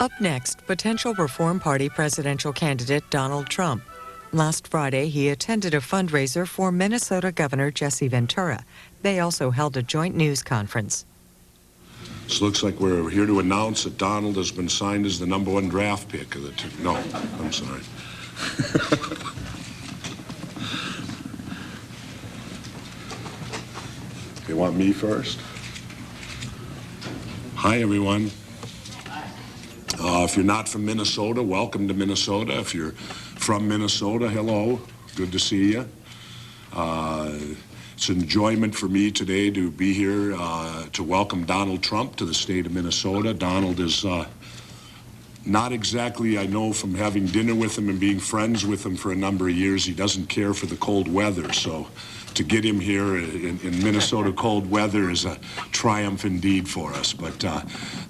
Up next, potential Reform Party presidential candidate Donald Trump. Last Friday, he attended a fundraiser for Minnesota Governor Ventura. They also held a joint news conference. This looks like we're here to announce that Donald has been signed as the #1 draft pick of the No, I'm sorry. You want me first? Hi, everyone. If you're not from Minnesota, welcome to Minnesota. If you're from Minnesota, hello. Good to see you. It's an enjoyment for me today to be here to welcome Donald Trump to the state of Minnesota. Donald is not exactly, I know from having dinner with him and being friends with him for a number of years, he doesn't care for the cold weather. So to get him here in Minnesota cold weather is a triumph indeed for us. But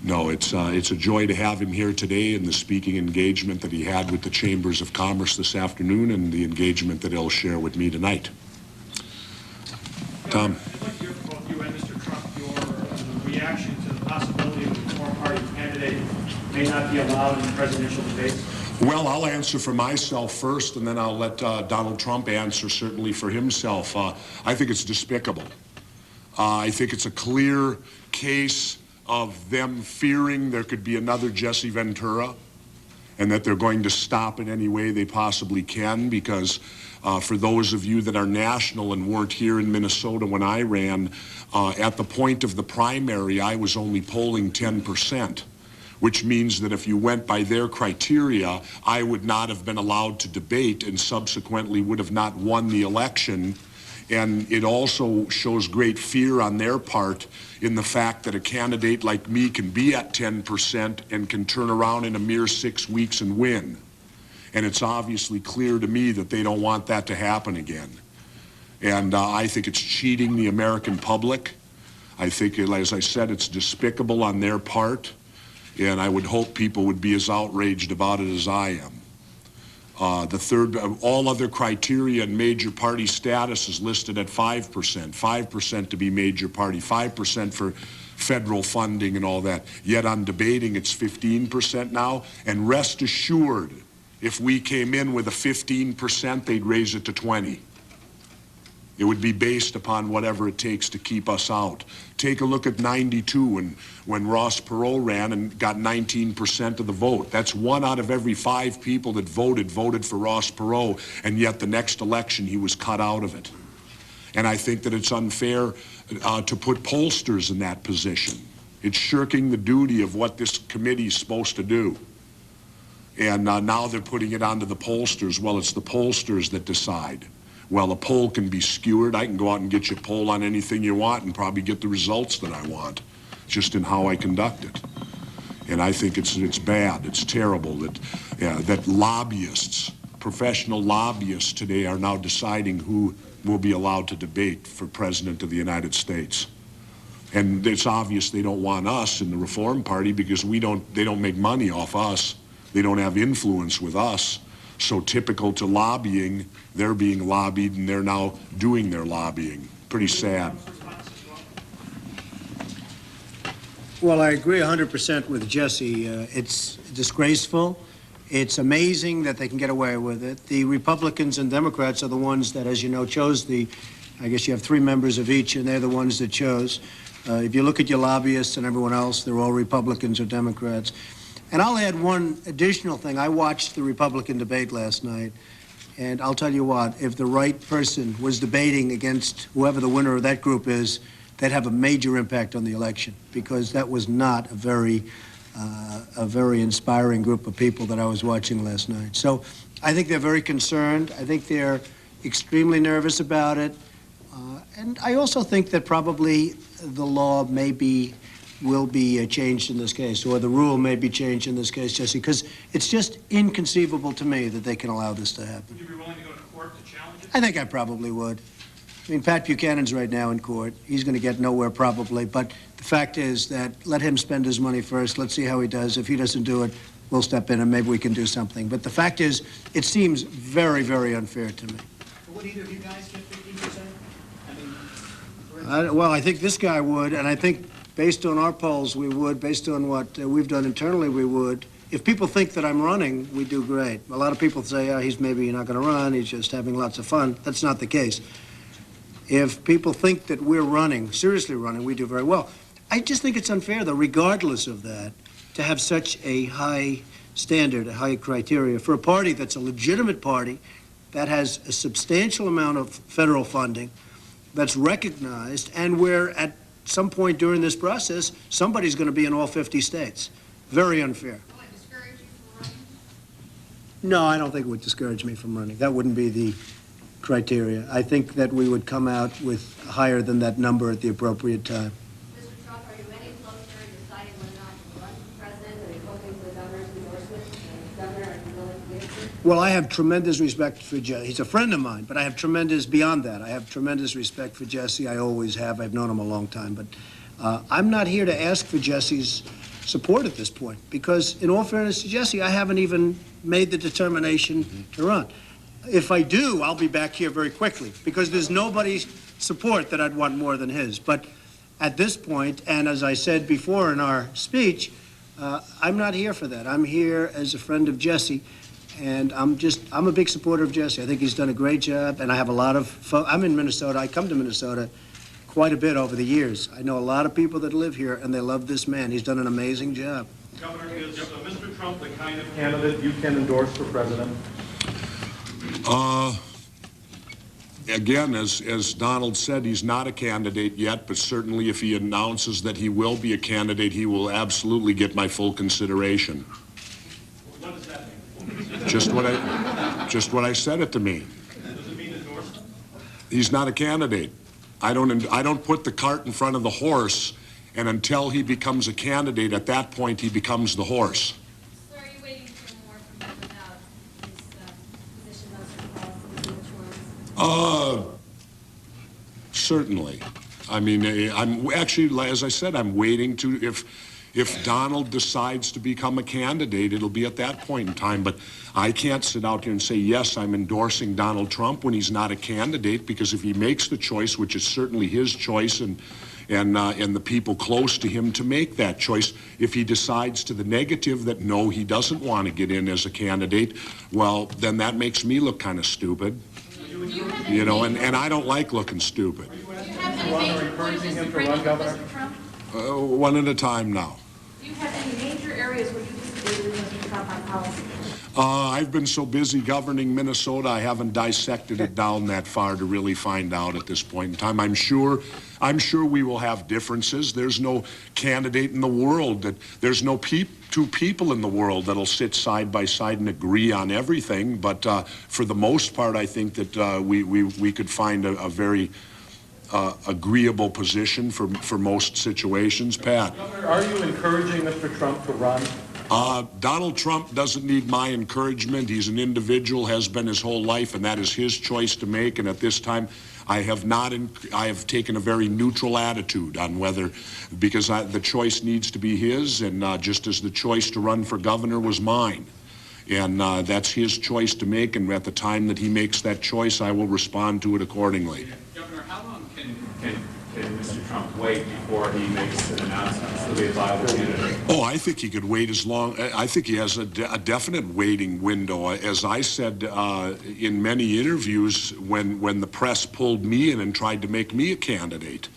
no, it's a joy to have him here today, and the speaking engagement that he had with the Chambers of Commerce this afternoon and the engagement that he'll share with me tonight. Tom. I'd like to hear from both you and Mr. Trump your reaction to the possibility of the Reform Party candidate may not be allowed in the presidential debates. Well, I'll answer for myself first, and then I'll let Donald Trump answer certainly for himself. I think it's despicable. I think it's a clear case of them fearing there could be another Jesse Ventura, and that they're going to stop in any way they possibly can, because for those of you that are national and weren't here in Minnesota when I ran, at the point of the primary, I was only polling 10%. Which means that if you went by their criteria, I would not have been allowed to debate and subsequently would have not won the election. And it also shows great fear on their part in the fact that a candidate like me can be at 10% and can turn around in a mere 6 weeks and win. And it's obviously clear to me that they don't want that to happen again. And I think it's cheating the American public. I think, as I said, it's despicable on their part. And I would hope people would be as outraged about it as I am. All other criteria and major party status is listed at 5%. 5% to be major party, 5% for federal funding and all that. Yet on debating, it's 15% now. And rest assured, if we came in with a 15%, they'd raise it to 20%. It would be based upon whatever it takes to keep us out. Take a look at '92 when Ross Perot ran and got 19% of the vote. That's 1 out of every 5 people that voted for Ross Perot, and yet the next election he was cut out of it. And I think that it's unfair to put pollsters in that position. It's shirking the duty of what this committee is supposed to do. And now they're putting it onto the pollsters. Well, it's the pollsters that decide. Well, a poll can be skewered. I can go out and get you a poll on anything you want and probably get the results that I want, just in how I conduct it. And I think it's bad. It's terrible that lobbyists, professional lobbyists today are now deciding who will be allowed to debate for President of the United States. And it's obvious they don't want us in the Reform Party because they don't make money off us. They don't have influence with us. So typical to lobbying, they're being lobbied and they're now doing their lobbying. Pretty sad. Well, I agree 100% with Jesse. It's disgraceful. It's amazing that they can get away with it. The Republicans and Democrats are the ones that, as you know, chose I guess you have 3 members of each, and they're the ones that chose. If you look at your lobbyists and everyone else, they're all Republicans or Democrats. And I'll add one additional thing. I watched the Republican debate last night, and I'll tell you what, if the right person was debating against whoever the winner of that group is, they'd have a major impact on the election, because that was not a very inspiring group of people that I was watching last night. So I think they're very concerned. I think they're extremely nervous about it. And I also think that probably the law will be changed in this case, or the rule may be changed in this case, Jesse, because it's just inconceivable to me that they can allow this to happen. Would you be willing to go to court to challenge it? I think I probably would. I mean, Pat Buchanan's right now in court. He's going to get nowhere probably, but the fact is that let him spend his money first. Let's see how he does. If he doesn't do it, we'll step in and maybe we can do something. But the fact is, it seems very, very unfair to me. Would either of you guys get 15%? Well, I think this guy would, and I think based on our polls we would, based on what we've done internally we would. if people think that I'm running, we do great. A lot of people say, oh, he's maybe not going to run, he's just having lots of fun. That's not the case. If people think that we're running, seriously running, we do very well. I just think it's unfair, though, regardless of that, to have such a high standard, a high criteria for a party that's a legitimate party, that has a substantial amount of federal funding, that's recognized, and where at some point during this process, somebody's going to be in all 50 states. Very unfair. Will it discourage you from running? No, I don't think it would discourage me from running. That wouldn't be the criteria. I think that we would come out with higher than that number at the appropriate time. Mr. Trump, are you any closer to deciding whether or not to run for president? Are you hoping for the governor's endorsement? Governor, are you willing to give it? Well, I have tremendous respect for Jesse. He's a friend of mine, but I have tremendous, beyond that, I have tremendous respect for Jesse. I always have. I've known him a long time. But I'm not here to ask for Jesse's support at this point, because in all fairness to Jesse, I haven't even made the determination to run. If I do, I'll be back here very quickly, because there's nobody's support that I'd want more than his. But at this point, and as I said before in our speech, I'm not here for that. I'm here as a friend of Jesse, and I'm a big supporter of Jesse. I think he's done a great job, and I have a lot of I'm in Minnesota. I come to Minnesota quite a bit over the years. I know a lot of people that live here, and they love this man. He's done an amazing job. Governor, is Mr. Trump the kind of candidate you can endorse for president? Again, as Donald said, he's not a candidate yet, but certainly if he announces that he will be a candidate, he will absolutely get my full consideration. What does that mean? Just what I said it to mean. Does it mean endorsement? He's not a candidate. I don't put the cart in front of the horse, and until he becomes a candidate, at that point he becomes the horse. So are you waiting to hear more from him about his position on certain policies and which ones? Certainly. I mean, I'm actually, as I said, I'm waiting to, if Donald decides to become a candidate, it'll be at that point in time. But I can't sit out here and say, yes, I'm endorsing Donald Trump when he's not a candidate, because if he makes the choice, which is certainly his choice, and the people close to him to make that choice, if he decides to the negative that no, he doesn't want to get in as a candidate, well, then that makes me look kind of stupid. You know, and I don't like looking stupid. Do you have any major points of disagreement with Mr. Trump? One at a time now. Do you have any major areas where you disagree with Mr. Trump on policy? I've been so busy governing Minnesota, I haven't dissected it down that far to really find out at this point in time. I'm sure we will have differences. There's no candidate in the world there's no two people in the world that'll sit side by side and agree on everything. But for the most part, I think that we could find a very agreeable position for most situations. Pat? Governor, are you encouraging Mr. Trump to run? Donald Trump doesn't need my encouragement. He's an individual, has been his whole life, and that is his choice to make. And at this time, I have taken a very neutral attitude on whether, because the choice needs to be his, and just as the choice to run for governor was mine. And that's his choice to make, and at the time that he makes that choice, I will respond to it accordingly. Governor, how long can Mr. Trump wait before he makes an announcement to be a viable candidate? Oh, I think he could wait as long. I think he has a definite waiting window. As I said in many interviews, when the press pulled me in and tried to make me a candidate,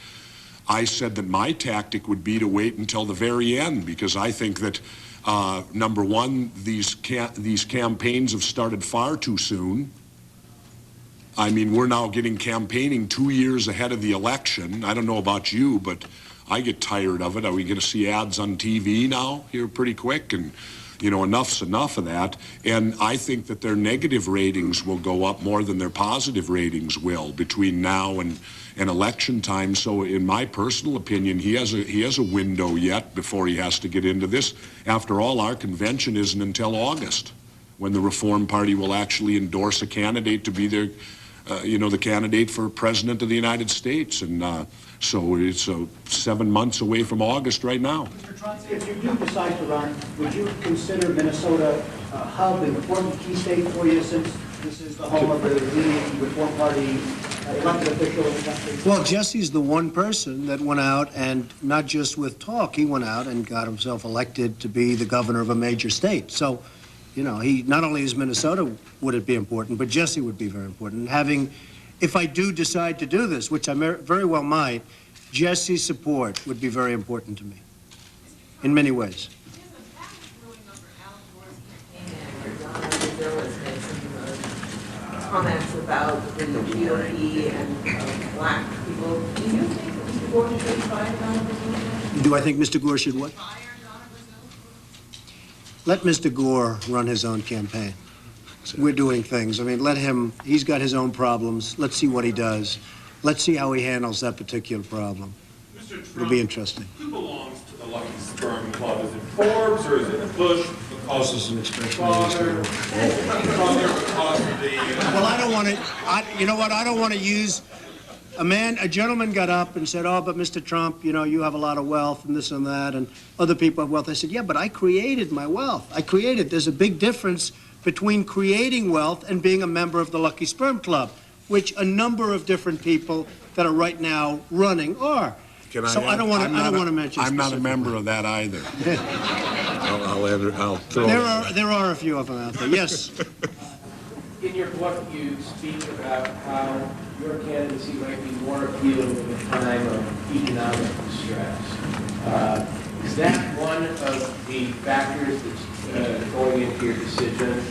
I said that my tactic would be to wait until the very end, because I think that number one, these campaigns have started far too soon. I mean, we're now getting campaigning 2 years ahead of the election. I don't know about you, but I get tired of it. Are we going to see ads on TV now here pretty quick? And, you know, enough's enough of that. And I think that their negative ratings will go up more than their positive ratings will between now and election time. So in my personal opinion, he has a window yet before he has to get into this. After all, our convention isn't until August, when the Reform Party will actually endorse a candidate to be their the candidate for president of the United States. And so it's 7 months away from August right now. Mr. Trump, if you do decide to run, would you consider Minnesota a hub, an important key state for you, since this is the home of the leading Reform Party elected official in the country? Well, Jesse's the one person that went out and not just with talk, he went out and got himself elected to be the governor of a major state. So, you know, he not only is Minnesota would it be important, but Jesse would be very important. And having, if I do decide to do this, which I very well might, Jesse's support would be very important to me in many ways. Comments about the GOP and black people. Do you think that Mr. Gore should fire Donald Brazil? Do I think Mr. Gore should what? Let Mr. Gore run his own campaign. We're doing things. I mean, let him, he's got his own problems. Let's see what he does. Let's see how he handles that particular problem. Mr. Trump, It'll be interesting. who belongs to the Lucky Sperm Club? Is it Forbes or is it Bush? Because This is an expression. father, because of the... Well, I don't want to, you know what, I don't want to use, a gentleman got up and said, oh, but Mr. Trump, you know, you have a lot of wealth and this and that, and other people have wealth. I said, yeah, but I created my wealth. There's a big difference between creating wealth and being a member of the Lucky Sperm Club, which a number of different people that are right now running are. So I don't want to mention. I'm not a member of that either. I'll throw There are a few of them out there. Yes. In your book, you speak about how your candidacy might be more appealing in a time of economic distress. Is that one of the factors that's going into your decision?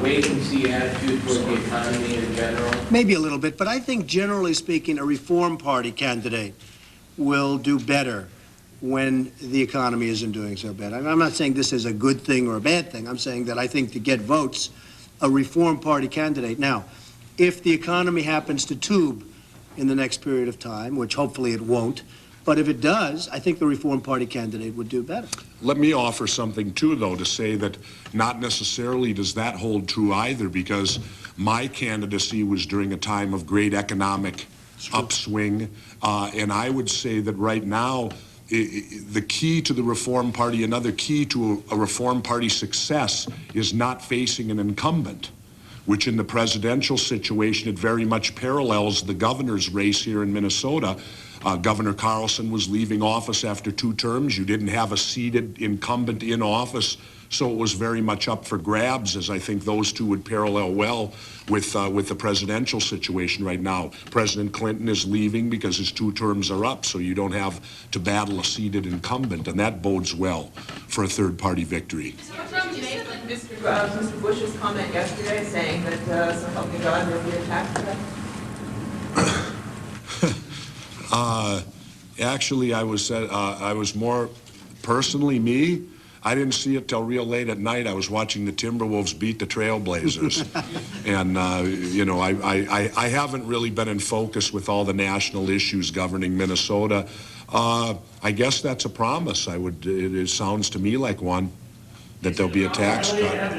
Wait-and-see attitude toward the economy in general? Maybe a little bit, but I think generally speaking, a Reform Party candidate will do better when the economy isn't doing so bad. I'm not saying this is a good thing or a bad thing. I'm saying that I think to get votes, a Reform Party candidate. Now, if the economy happens to tube in the next period of time, which hopefully it won't, but if it does, I think the Reform Party candidate would do better. Let me offer something, too, though, to say that not necessarily does that hold true either, because my candidacy was during a time of great economic upswing, and I would say that right now, the key to the Reform Party, another key to a Reform Party success is not facing an incumbent, which in the presidential situation, it very much parallels the governor's race here in Minnesota. Governor Carlson was leaving office after 2 terms. You didn't have a seated incumbent in office, so it was very much up for grabs, as I think those two would parallel well with the presidential situation right now. President Clinton is leaving because his 2 terms are up, so you don't have to battle a seated incumbent, and that bodes well for a third-party victory. Mr. Bush's comment yesterday saying that so help me God, there will be a tax cut? Actually, I was more personally me. I didn't see it till real late at night. I was watching the Timberwolves beat the Trailblazers, and you know, I haven't really been in focus with all the national issues governing Minnesota. I guess that's a promise. It sounds to me like one, that there'll be a tax cut.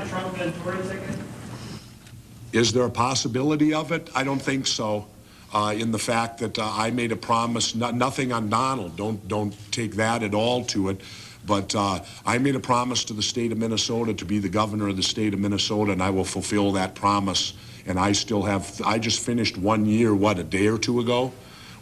Is there a possibility of it? I don't think so. In the fact that I made a promise, nothing on Donald, don't take that at all to it, but I made a promise to the state of Minnesota to be the governor of the state of Minnesota, and I will fulfill that promise. And I just finished 1 year, a day or 2 ago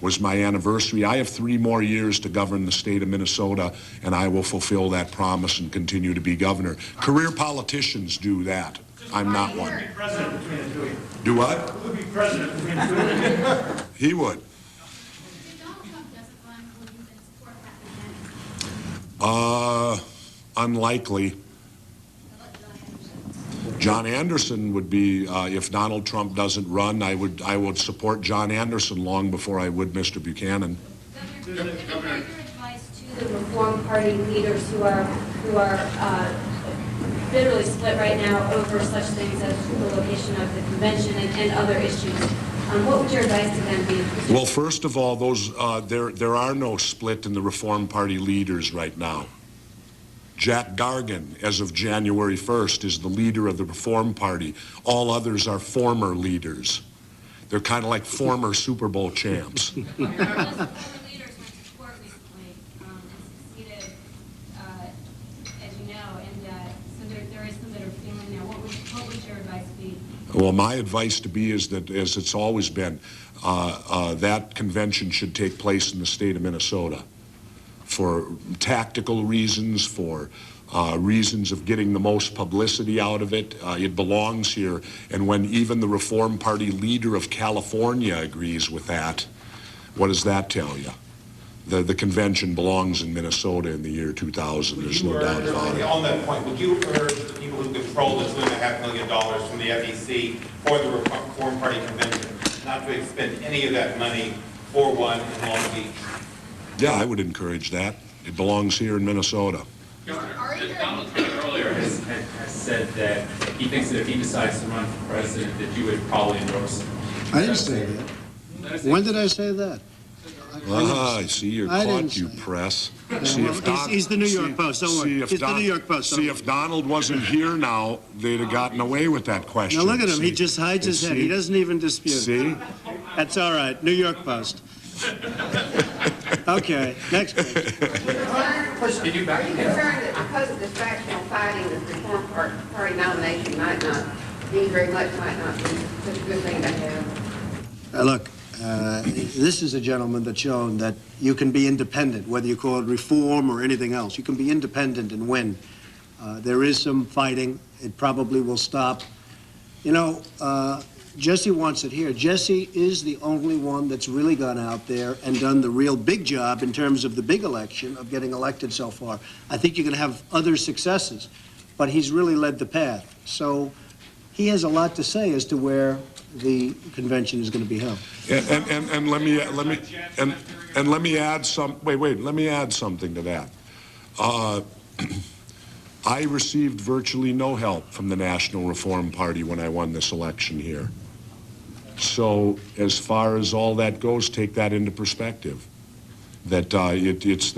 was my anniversary. I have 3 more years to govern the state of Minnesota, and I will fulfill that promise and continue to be governor. Career politicians do that. I'm not one. Who would be president between the two of you? Do what? Who would be president between the two of you? He would. If Donald Trump doesn't run, will you then support Pat Buchanan? Unlikely. John Anderson would be, if Donald Trump doesn't run, I would support John Anderson long before I would Mr. Buchanan. Governor, what is your advice to the Reform Party leaders who are literally split right now over such things as the location of the convention and other issues? What would your advice to them be? Well, first of all, there are no split in the Reform Party leaders right now. Jack Gargan, as of January 1st, is the leader of the Reform Party. All others are former leaders. They're kind of like former Super Bowl champs. Most former leaders went to court recently and succeeded, as you know, and so there is some that are feeling now. What would your advice be? Well, my advice to be is that, as it's always been, that convention should take place in the state of Minnesota for tactical reasons, for reasons of getting the most publicity out of it. It belongs here. And when even the Reform Party leader of California agrees with that, what does that tell you? The convention belongs in Minnesota in the year 2000. There's no doubt about it. On that point, would you urge the people who control the $2.5 million from the FEC for the Reform Party convention not to expend any of that money for one in Long Beach? Yeah, I would encourage that. It belongs here in Minnesota. Governor, Donald Trump earlier has said that he thinks that if he decides to run for president, that you would probably endorse him. I didn't say that. When did I say that? I see you're caught, you press. See if He's the New York Post, don't worry. He's the New York Post. See, if Donald wasn't here now, they'd have gotten away with that question. Now look at him, he just hides his head. He doesn't even dispute. See? That's all right, New York Post. Okay, next page. Did you back him? Concerned that because of this factional fighting, the Reform Party nomination might not mean very much, might not be such a good thing to have. Look, this is a gentleman that's shown that you can be independent, whether you call it reform or anything else. You can be independent and win. There is some fighting. It probably will stop. You know, Jesse wants it here. Jesse is the only one that's really gone out there and done the real big job in terms of the big election of getting elected so far. I think you can have other successes, but he's really led the path. So he has a lot to say as to where the convention is going to be held. And let me add some. Let me add something to that. I received virtually no help from the National Reform Party when I won this election here. So as far as all that goes, take that into perspective. That it's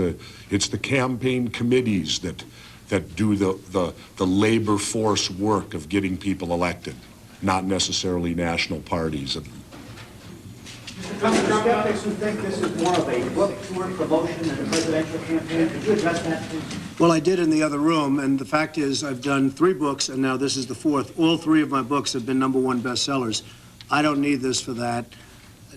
the campaign committees that do the labor force work of getting people elected, not necessarily national parties. Some skeptics who think this is more of a book tour promotion than a presidential campaign. Could you address that, please? Well, I did in the other room, and the fact is I've done 3 books, and now this is the 4th. All 3 of my books have been #1 bestsellers. I don't need this for that.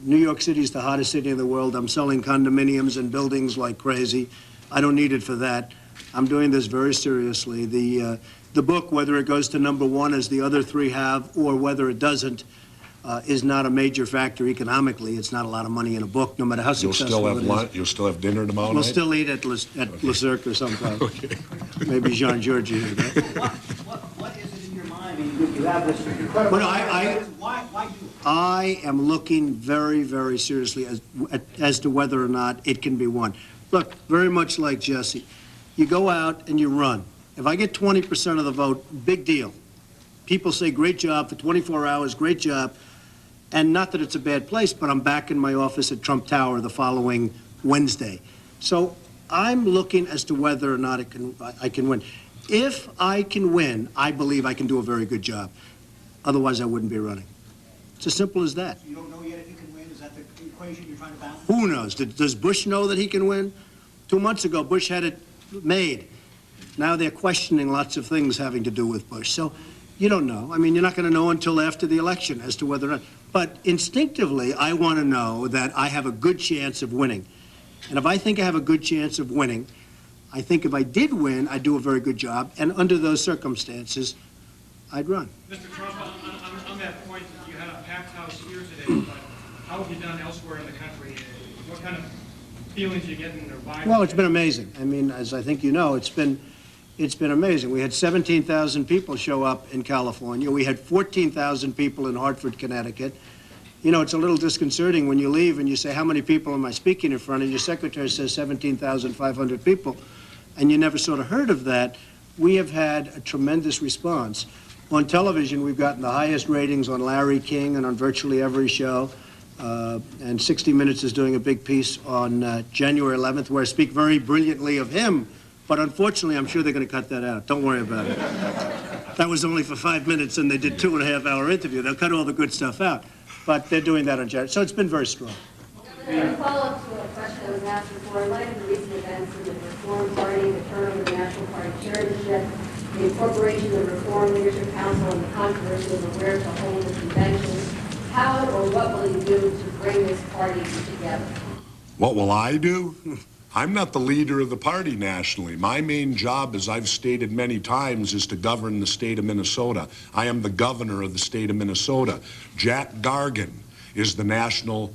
New York City is the hottest city in the world. I'm selling condominiums and buildings like crazy. I don't need it for that. I'm doing this very seriously. The book, whether it goes to #1 as the other 3 have, or whether it doesn't, is not a major factor economically. It's not a lot of money in a book, no matter how successful it is. You'll still have dinner tomorrow night? We'll still eat at Le Cirque or sometime. Okay. Maybe Jean Georges. What is it in your mind? I mean, you have this incredible... Well, Why do it? I am looking very, very seriously as to whether or not it can be won. Look, very much like Jesse, you go out and you run. If I get 20% of the vote, big deal. People say, great job for 24 hours, great job. And not that it's a bad place, but I'm back in my office at Trump Tower the following Wednesday. So I'm looking as to whether or not I can win. If I can win, I believe I can do a very good job. Otherwise, I wouldn't be running. It's as simple as that. You don't know yet if you can win? Is that the equation you're trying to balance? Who knows? Does Bush know that he can win? 2 months ago, Bush had it made. Now they're questioning lots of things having to do with Bush. So you don't know. I mean, you're not going to know until after the election as to whether or not. But instinctively, I want to know that I have a good chance of winning. And if I think I have a good chance of winning, I think if I did win, I'd do a very good job. And under those circumstances, I'd run. Mr. Trump, on that point, you had a packed house here today, but how have you done elsewhere in the country? What kind of feelings are you getting or vibes? Well, it's been amazing. I mean, as I think you know, it's been amazing. We had 17,000 people show up in California. We had 14,000 people in Hartford, Connecticut. You know, it's a little disconcerting when you leave and you say, how many people am I speaking in front of? And your secretary says 17,500 people, and you never sort of heard of that. We have had a tremendous response. On television, we've gotten the highest ratings on Larry King and on virtually every show. And 60 Minutes is doing a big piece on January 11th, where I speak very brilliantly of him. But unfortunately, I'm sure they're going to cut that out. Don't worry about it. That was only for 5 minutes, and they did 2.5-hour interview. They'll cut all the good stuff out. But they're doing that on January. So it's been very strong. A follow-up to a question that was asked before, in light of the recent events in the Reform Party, the turnover of the National Party chairmanship, the incorporation of Reform Leadership Council and the controversy of where to hold the convention. How or what will you do to bring this party together? What will I do? I'm not the leader of the party nationally. My main job, as I've stated many times, is to govern the state of Minnesota. I am the governor of the state of Minnesota. Jack Gargan is the national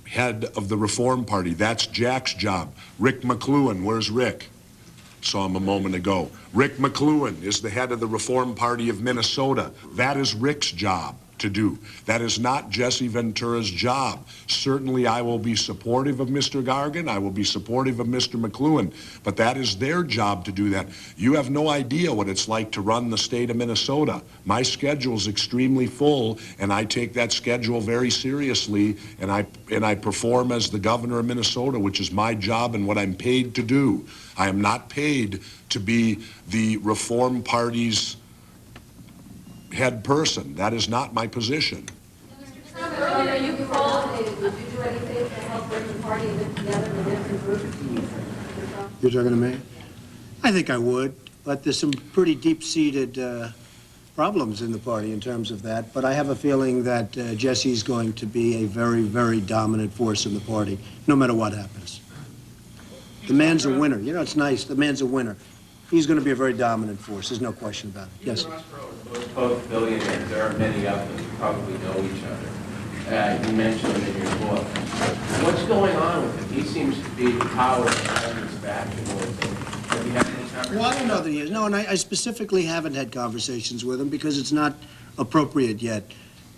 head of the Reform Party. That's Jack's job. Rick McLuhan, where's Rick? Saw him a moment ago. Rick McLuhan is the head of the Reform Party of Minnesota. That is Rick's job to do. That is not Jesse Ventura's job. Certainly I will be supportive of Mr. Gargan. I will be supportive of Mr. McLuhan, but that is their job to do that. You have no idea what it's like to run the state of Minnesota. My schedule is extremely full, and I take that schedule very seriously, and I perform as the governor of Minnesota, which is my job and what I'm paid to do. I am not paid to be the Reform Party's head person. That is not my position. Are you qualified? Would you do anything to help bring the party together with different groups? You're talking to me? I think I would, but there's some pretty deep-seated problems in the party in terms of that. But I have a feeling that Jesse's going to be a very, very dominant force in the party, no matter what happens. The man's a winner. You know, it's nice. The man's a winner. He's going to be a very dominant force. There's no question about it. Yes? Both billionaires, there are many of them who probably know each other. You mentioned them in your book. What's going on with him? He seems to be the power behind his back towards him. Have you had any conversations? Well, I don't know that he is. No, and I specifically haven't had conversations with him because it's not appropriate yet.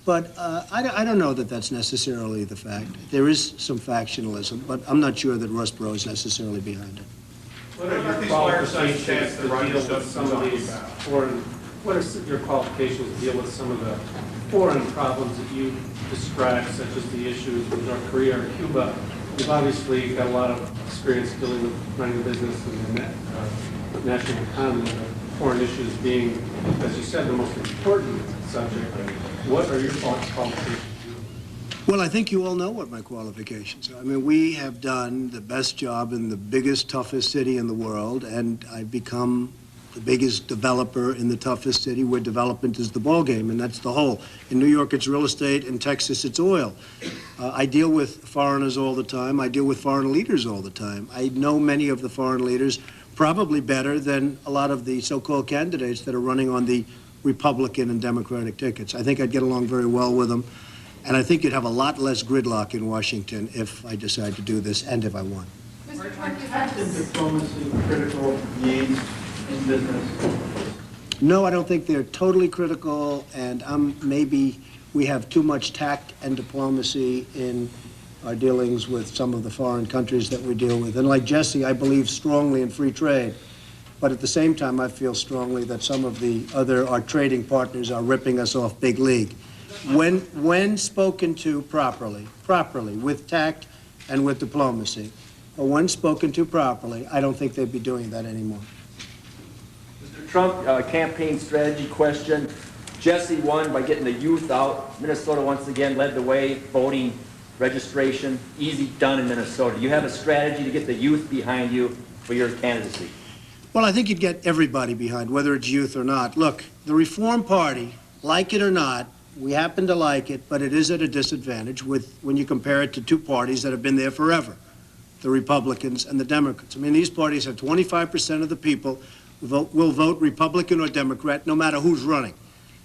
But I don't know that that's necessarily the fact. There is some factionalism, but I'm not sure that Russ Perot is necessarily behind it. What are your qualifications to deal with some of these foreign? What are your qualifications to deal with some of the foreign problems that you described, such as the issues with North Korea or Cuba? You've obviously got a lot of experience dealing with running a business and the national economy, foreign issues being, as you said, the most important subject. What are your qualifications? Well, I think you all know what my qualifications are. I mean, we have done the best job in the biggest, toughest city in the world, and I've become the biggest developer in the toughest city where development is the ballgame, and that's the whole. In New York, it's real estate. In Texas, it's oil. I deal with foreigners all the time. I deal with foreign leaders all the time. I know many of the foreign leaders probably better than a lot of the so-called candidates that are running on the Republican and Democratic tickets. I think I'd get along very well with them. And I think you'd have a lot less gridlock in Washington if I decide to do this and if I won. Are tact and diplomacy critical needs in business? No, I don't think they're totally critical, and maybe we have too much tact and diplomacy in our dealings with some of the foreign countries that we deal with. And like Jesse, I believe strongly in free trade. But at the same time, I feel strongly that some of our trading partners are ripping us off big league. When spoken to properly, with tact and with diplomacy, or when spoken to properly, I don't think they'd be doing that anymore. Mr. Trump, campaign strategy question. Jesse won by getting the youth out. Minnesota once again led the way, voting registration, easy done in Minnesota. You have a strategy to get the youth behind you for your candidacy? Well, I think you'd get everybody behind, whether it's youth or not. Look, the Reform Party, like it or not, we happen to like it, but it is at a disadvantage when you compare it to two parties that have been there forever, the Republicans and the Democrats. I mean, these parties have 25% of the people will vote Republican or Democrat, no matter who's running.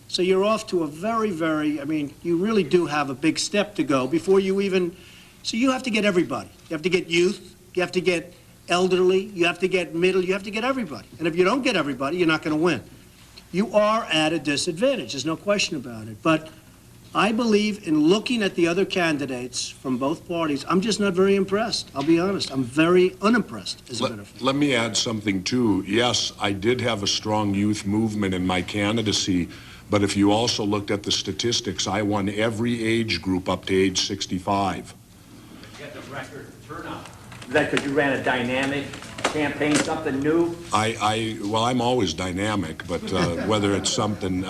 So you're off to a very, very, I mean, you really do have a big step to go before you even, so you have to get everybody. You have to get youth, you have to get elderly, you have to get middle, you have to get everybody. And if you don't get everybody, you're not going to win. You are at a disadvantage, there's no question about it. But I believe in looking at the other candidates from both parties, I'm just not very impressed. I'll be honest, I'm very unimpressed, as a matter of fact. Let me add something, too. Yes, I did have a strong youth movement in my candidacy, but if you also looked at the statistics, I won every age group up to age 65. You had the record turnout. Is that because you ran a dynamic campaign, something new? Well, I'm always dynamic, but whether it's something,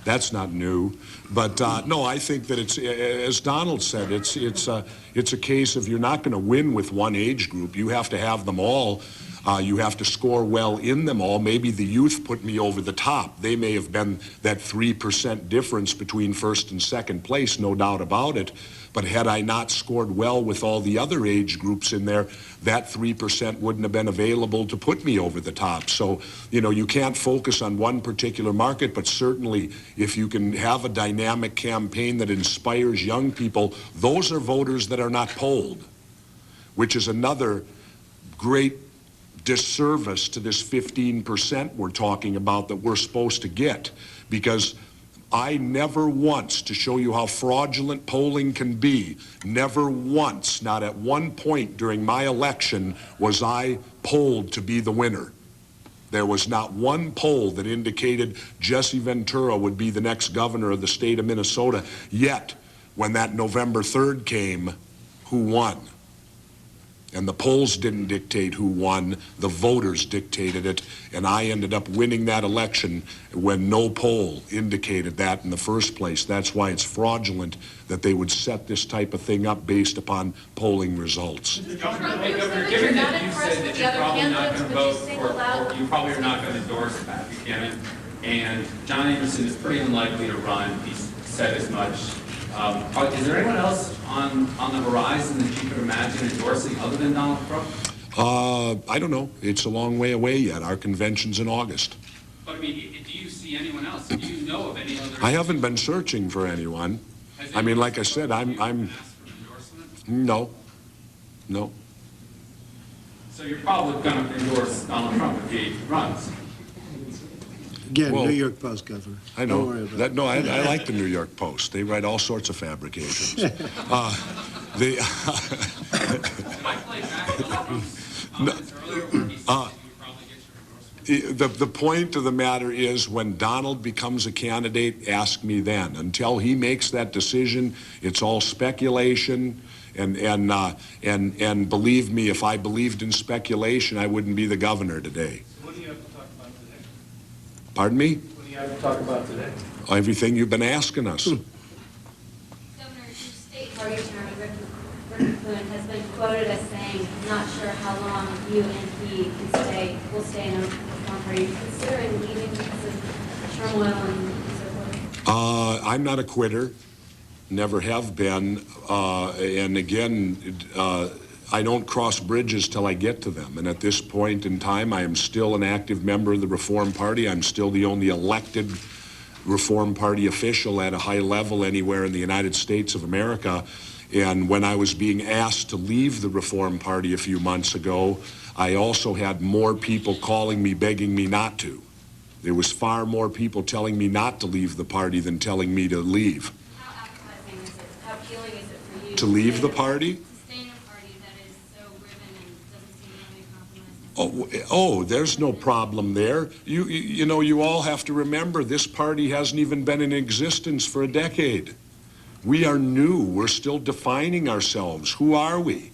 that's not new. But no, I think that it's, as Donald said, it's a case of you're not going to win with one age group. You have to have them all. You have to score well in them all. Maybe the youth put me over the top. They may have been that 3% difference between first and second place, no doubt about it. But had I not scored well with all the other age groups in there, that 3% wouldn't have been available to put me over the top. So, you know, you can't focus on one particular market, but certainly if you can have a dynamic campaign that inspires young people, those are voters that are not polled, which is another great disservice to this 15% we're talking about that we're supposed to get, because I never once, to show you how fraudulent polling can be, never once, not at one point during my election, was I polled to be the winner. There was not one poll that indicated Jesse Ventura would be the next governor of the state of Minnesota. Yet, when that November 3rd came, who won? And the polls didn't dictate who won, the voters dictated it, and I ended up winning that election when no poll indicated that in the first place. That's why it's fraudulent that they would set this type of thing up based upon polling results. Governor, given that you said that you're probably not going to vote for, or you probably are not going to endorse Pat Buchanan, and John Anderson is pretty unlikely to run, he's said as much. Is there anyone else on the horizon that you could imagine endorsing other than Donald Trump? I don't know. It's a long way away yet. Our convention's in August. But I mean, do you see anyone else? Do you know of any other? I haven't been searching for anyone. I mean, like I said, I'm no. So you're probably going to endorse Donald Trump if he runs. Again, Well, New York Post, Governor. I know. Don't worry about That, no, I like the New York Post. They write all sorts of fabrications. Did I play back Trump's comments earlier where he said that you would probably get your endorsement? The point of the matter is, when Donald becomes a candidate, ask me then. Until he makes that decision, it's all speculation. And believe me, if I believed in speculation, I wouldn't be the governor today. What do you have to talk about today? Pardon me? What do you have to talk about today? Everything you've been asking us. Governor, your state party attorney, Rick McClellan, has been quoted as saying, not sure how long you and he will stay in a reform party. Are you considering leaving because of turmoil and so forth? I'm not a quitter. Never have been. And again, I don't cross bridges till I get to them. And at this point in time, I am still an active member of the Reform Party. I'm still the only elected Reform Party official at a high level anywhere in the United States of America. And when I was being asked to leave the Reform Party a few months ago, I also had more people calling me, begging me not to. There was far more people telling me not to leave the party than telling me to leave. How appetizing is it? How appealing is it for you To leave the party? to stay in a party that is so riven and doesn't seem to have any compromise? Oh, there's no problem there. You know, you all have to remember, this party hasn't even been in existence for a decade. We are new. We're still defining ourselves. Who are we?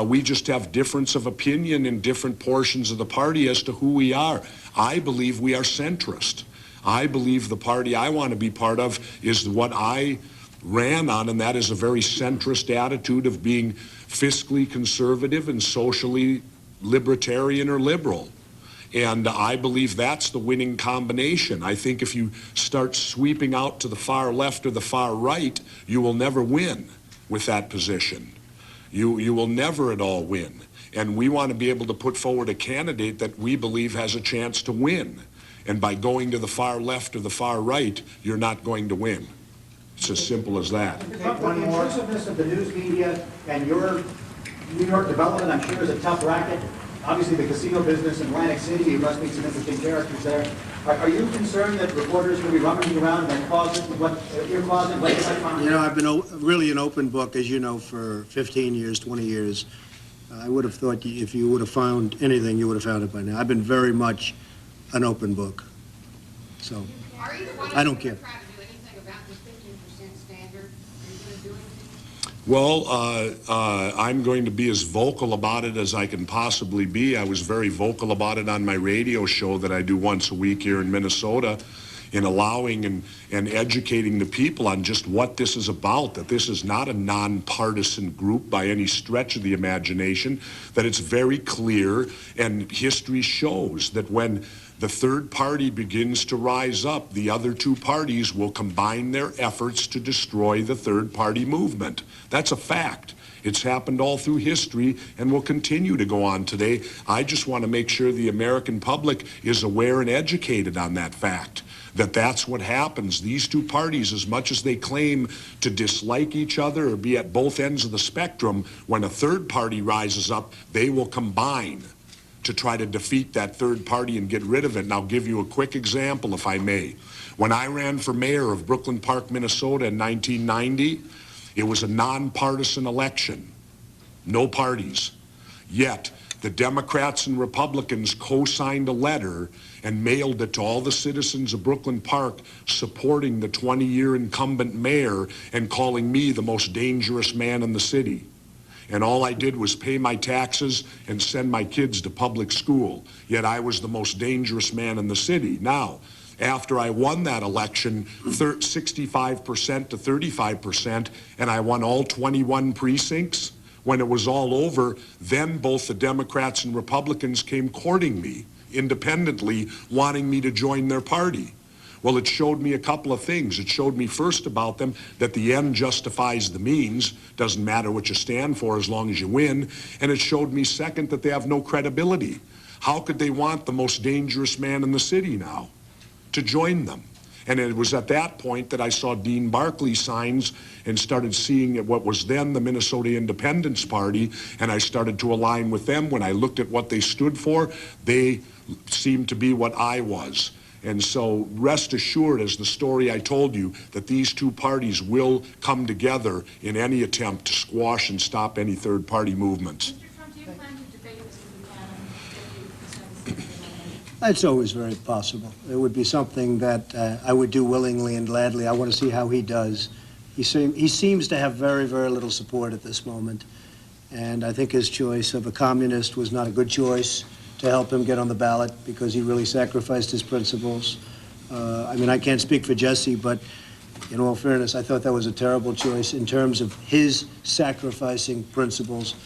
We just have difference of opinion in different portions of the party as to who we are. I believe we are centrist. I believe the party I want to be part of is what I ran on, and that is a very centrist attitude of being fiscally conservative and socially libertarian or liberal. And I believe that's the winning combination. I think if you start sweeping out to the far left or the far right, you will never win with that position. You will never at all win. And we want to be able to put forward a candidate that we believe has a chance to win. And by going to the far left or the far right, you're not going to win. It's as simple as that. The intrusiveness of the news media and your New York development, I'm sure, is a tough racket. Obviously, the casino business in Atlantic City, you must meet some interesting characters there. Are you concerned that reporters will be rummaging around in that closet, your closet? You know, I've been really an open book, as you know, for 15 years, 20 years. I would have thought if you would have found anything, you would have found it by now. I've been very much an open book. So, Are you I don't care. trying to do anything about this 15% standard? Are you going to do anything? Well, I'm going to be as vocal about it as I can possibly be. I was very vocal about it on my radio show that I do once a week here in Minnesota. in allowing and educating the people on just what this is about, that this is not a nonpartisan group by any stretch of the imagination, that it's very clear, and history shows that when the third party begins to rise up, the other two parties will combine their efforts to destroy the third party movement. That's a fact. It's happened all through history and will continue to go on today. I just want to make sure the American public is aware and educated on that fact, that that's what happens. These two parties, as much as they claim to dislike each other or be at both ends of the spectrum, when a third party rises up, they will combine to try to defeat that third party and get rid of it. And I'll give you a quick example, if I may. When I ran for mayor of Brooklyn Park, Minnesota in 1990, it was a nonpartisan election, no parties. Yet the Democrats and Republicans co-signed a letter and mailed it to all the citizens of Brooklyn Park supporting the 20-year incumbent mayor and calling me the most dangerous man in the city. And all I did was pay my taxes and send my kids to public school. Yet I was the most dangerous man in the city. Now, after I won that election, 65% to 35%, and I won all 21 precincts, when it was all over, then both the Democrats and Republicans came courting me independently, wanting me to join their party. Well, it showed me a couple of things. It showed me first about them that the end justifies the means. Doesn't matter what you stand for as long as you win. And it showed me second that they have no credibility. How could they want the most dangerous man in the city now to join them? And it was at that point that I saw Dean Barkley signs and started seeing what was then the Minnesota Independence Party, and I started to align with them. When I looked at what they stood for, they seemed to be what I was. And so rest assured, as the story I told you, that these two parties will come together in any attempt to squash and stop any third-party movements. Mr. Trump, do you plan to debate Mr. Buchanan? That's always very possible. It would be something that I would do willingly and gladly. I want to see how he does. He seems to have very, very little support at this moment. And I think his choice of a communist was not a good choice to help him get on the ballot, because he really sacrificed his principles. I mean, I can't speak for Jesse, but in all fairness, I thought that was a terrible choice in terms of his sacrificing principles.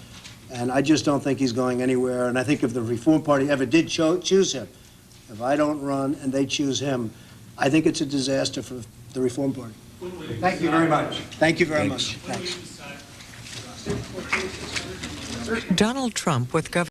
And I just don't think he's going anywhere. And I think if the Reform Party ever did choose him, if I don't run and they choose him, I think it's a disaster for the Reform Party. Thank you very much. Thank you very much. Thanks. Donald Trump with Governor